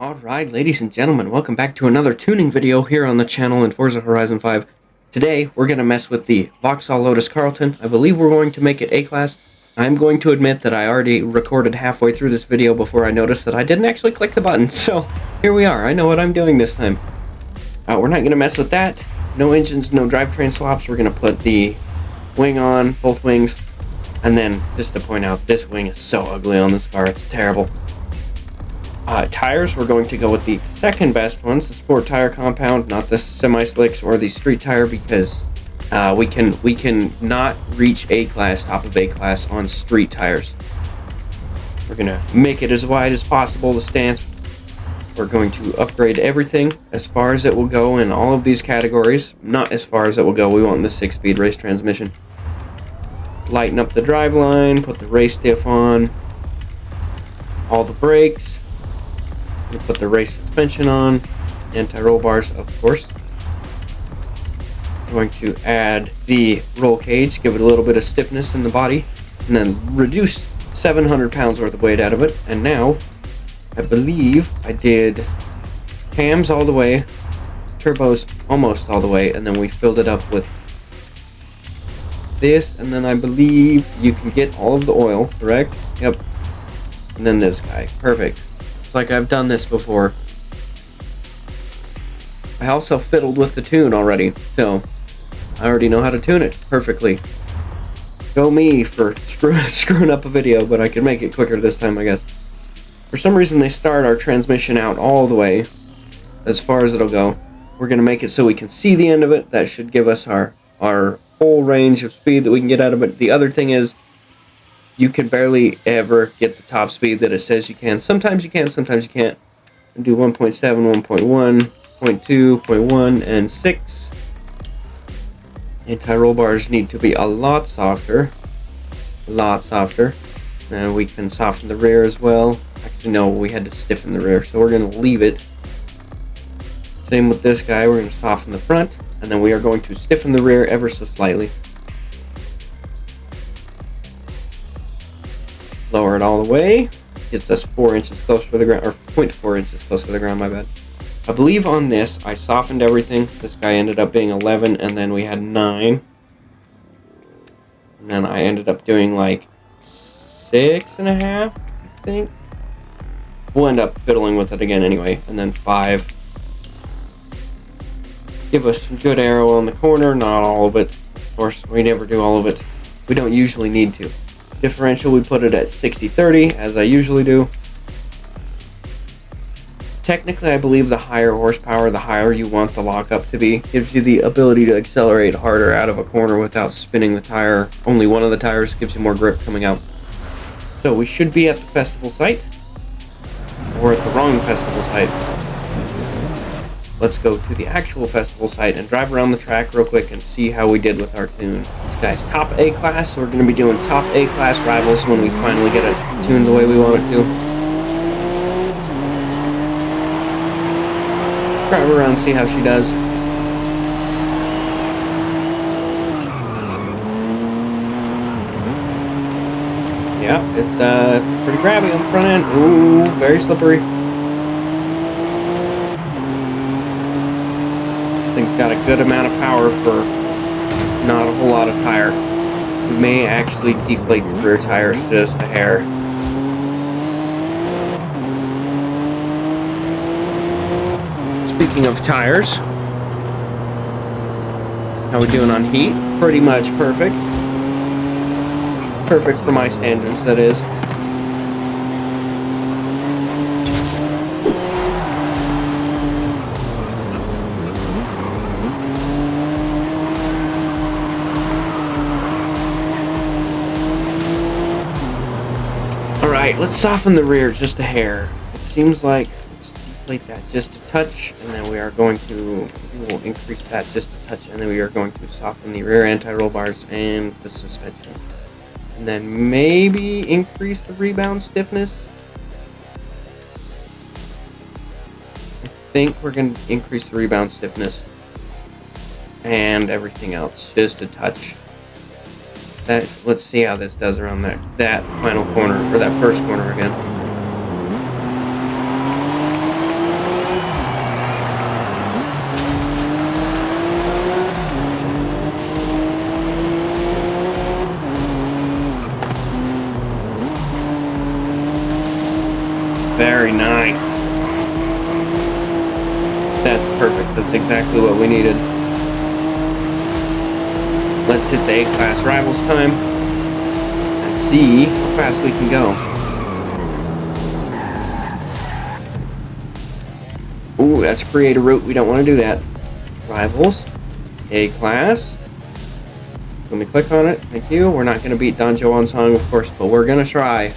Alright, ladies and gentlemen, welcome back to another tuning video here on the channel in Forza Horizon 5. Today, we're going to mess with the Vauxhall Lotus Carlton. I believe we're going to make it A-Class. I'm going to admit that I already recorded halfway through this video before I noticed that I didn't actually click the button, so here we are. I know what I'm doing this time. We're not going to mess with that. No engines, no drivetrain swaps. We're going to put the wing on, both wings, and then, just to point out, this wing is so ugly on this car, it's terrible. Tires, we're going to go with the second best ones, the sport tire compound, not the semi-slicks or the street tire, because we can not reach A-Class, top of A-Class on street tires. We're going to make it as wide as possible, the stance. We're going to upgrade everything as far as it will go in all of these categories. Not as far as it will go, we want the 6-speed race transmission. Lighten up the driveline, put the race diff on, all the brakes. We put the race suspension on, anti-roll bars, of course. I'm going to add the roll cage, give it a little bit of stiffness in the body, and then reduce 700 pounds worth of weight out of it. And now, I believe I did cams all the way, turbos almost all the way, and then we filled it up with this, and then I believe you can get all of the oil, correct? Yep. And then this guy. Perfect. Like I've done this before. I also fiddled with the tune already, so I already know how to tune it perfectly. Go me for screwing up a video, but I can make it quicker this time, I guess. For some reason, they start our transmission out all the way, as far as it'll go. We're going to make it so we can see the end of it. That should give us our whole range of speed that we can get out of it. The other thing is, you can barely ever get the top speed that it says you can. Sometimes you can, sometimes you can't. We'll do 1.7, 1.1, 0.2, 0.1, and 6. Anti-roll bars need to be a lot softer. A lot softer. And we can soften the rear as well. Actually, no, we had to stiffen the rear, so we're going to leave it. Same with this guy, we're going to soften the front, and then we are going to stiffen the rear ever so slightly. Lower it all the way. Gets us 4 inches closer to the ground, or 0.4 inches closer to the ground, my bad. I believe on this, I softened everything. This guy ended up being 11, and then we had 9. And then I ended up doing like 6.5, I think. We'll end up fiddling with it again anyway. And then 5. Give us some good aero on the corner, not all of it. Of course, we never do all of it. We don't usually need to. Differential, we put it at 60-30, as I usually do. Technically, I believe the higher horsepower, the higher you want the lockup to be. Gives you the ability to accelerate harder out of a corner without spinning the tire. Only one of the tires gives you more grip coming out. So we should be at the festival site. Or at the wrong festival site. Let's go to the actual festival site and drive around the track real quick and see how we did with our tune. This guy's top A-Class, so we're going to be doing top A-Class rivals when we finally get it tuned the way we want it to. Drive around, see how she does. Yeah, it's pretty grabby on the front end. Ooh, very slippery. Thing's got a good amount of power for not a whole lot of tire. We may actually deflate the rear tires just a hair. Speaking of tires, how we doing on heat? Pretty much perfect. Perfect for my standards, that is. Alright, let's soften the rear just a hair. It seems like, let's deflate that just a touch, and then we are going to, we'll increase that just a touch, and then we are going to soften the rear anti-roll bars and the suspension. And then maybe increase the rebound stiffness. I think we're going to increase the rebound stiffness and everything else just a touch. Let's see how this does around that final corner, or that first corner again. Nice. That's perfect. That's exactly what we needed. Let's hit the A-Class Rivals time and see how fast we can go. Ooh, that's create a route. We don't want to do that. Rivals. A-Class. Let me click on it. Thank you. We're not going to beat Don Juan's song, of course, but we're going to try.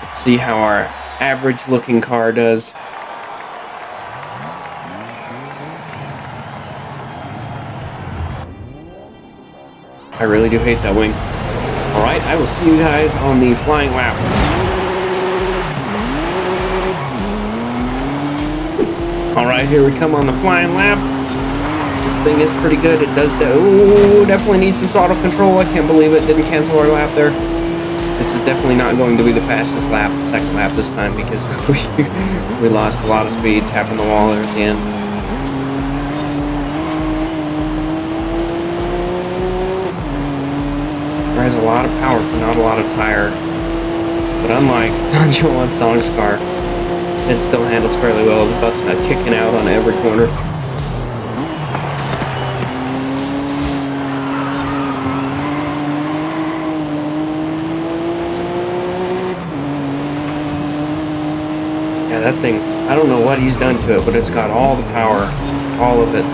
Let's see how our average-looking car does. I really do hate that wing. Alright, I will see you guys on the flying lap. Alright, here we come on the flying lap. This thing is pretty good. It does definitely needs some throttle control. I can't believe it didn't cancel our lap there. This is definitely not going to be the fastest lap, second lap this time, because we lost a lot of speed tapping the wall there at the end. It has a lot of power for not a lot of tire, but unlike Don Juan's Song's car, it still handles fairly well. The butt's not kicking out on every corner. Yeah, that thing, I don't know what he's done to it, but it's got all the power, all of it.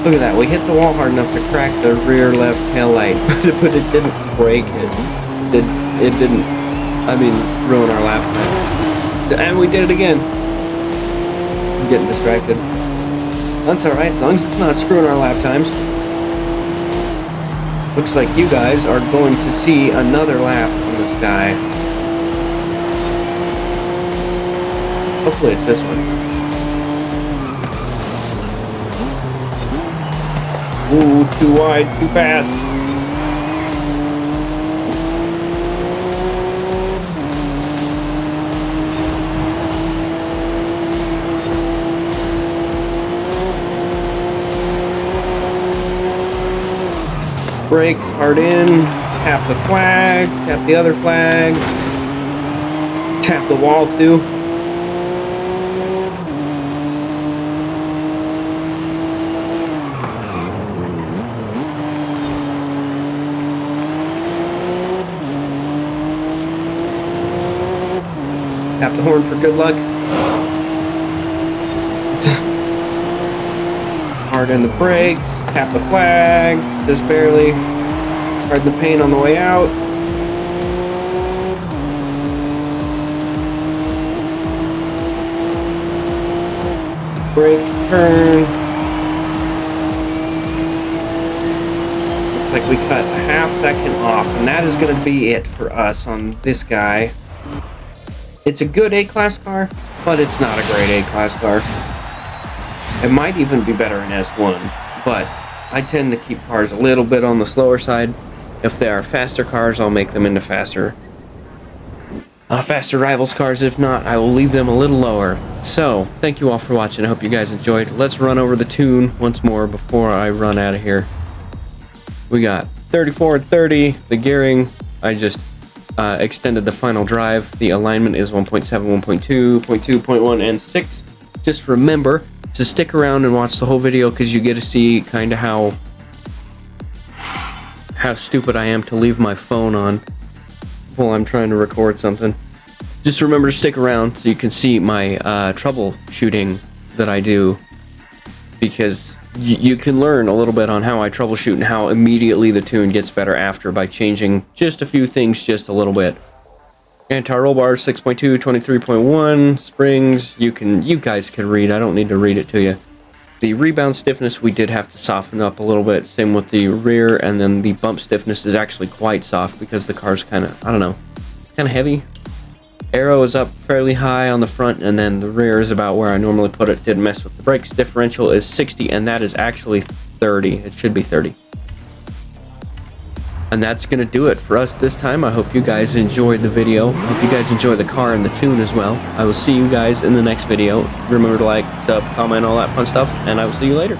Look at that, we hit the wall hard enough to crack the rear left tail light, but it didn't break it. It didn't, I mean, ruin our lap time. And we did it again. I'm getting distracted. That's alright, as long as it's not screwing our lap times. Looks like you guys are going to see another lap from this guy. Hopefully it's this one. Ooh, too wide, too fast. Brakes, hard in, tap the flag, tap the other flag, tap the wall too. Tap the horn for good luck. Hard in the brakes, tap the flag, just barely. Hard the paint on the way out. Brakes, turn. Looks like we cut a half second off, and that is going to be it for us on this guy. It's a good A-Class car, but it's not a great A-Class car. It might even be better in S1, but I tend to keep cars a little bit on the slower side. If they are faster cars, I'll make them into faster rivals cars. If not, I will leave them a little lower. So, thank you all for watching. I hope you guys enjoyed. Let's run over the tune once more before I run out of here. We got 34 and 30. The gearing, I just extended the final drive. The alignment is 1.7, 1.2, 0.2, and 6. Just remember to stick around and watch the whole video, because you get to see kind of how stupid I am to leave my phone on while I'm trying to record something. Just remember to stick around so you can see my troubleshooting that I do, because you can learn a little bit on how I troubleshoot and how immediately the tune gets better after, by changing just a few things just a little bit. Anti-roll bars 6.2, 23.1, springs, you guys can read, I don't need to read it to you. The rebound stiffness we did have to soften up a little bit, same with the rear, and then the bump stiffness is actually quite soft because the car's kind of, I don't know, kind of heavy. Aero is up fairly high on the front, and then the rear is about where I normally put it. Didn't mess with the brakes. Differential is 60, and that is actually 30. It should be 30. And that's going to do it for us this time. I hope you guys enjoyed the video. I hope you guys enjoy the car and the tune as well. I will see you guys in the next video. Remember to like, sub, comment, all that fun stuff, and I will see you later.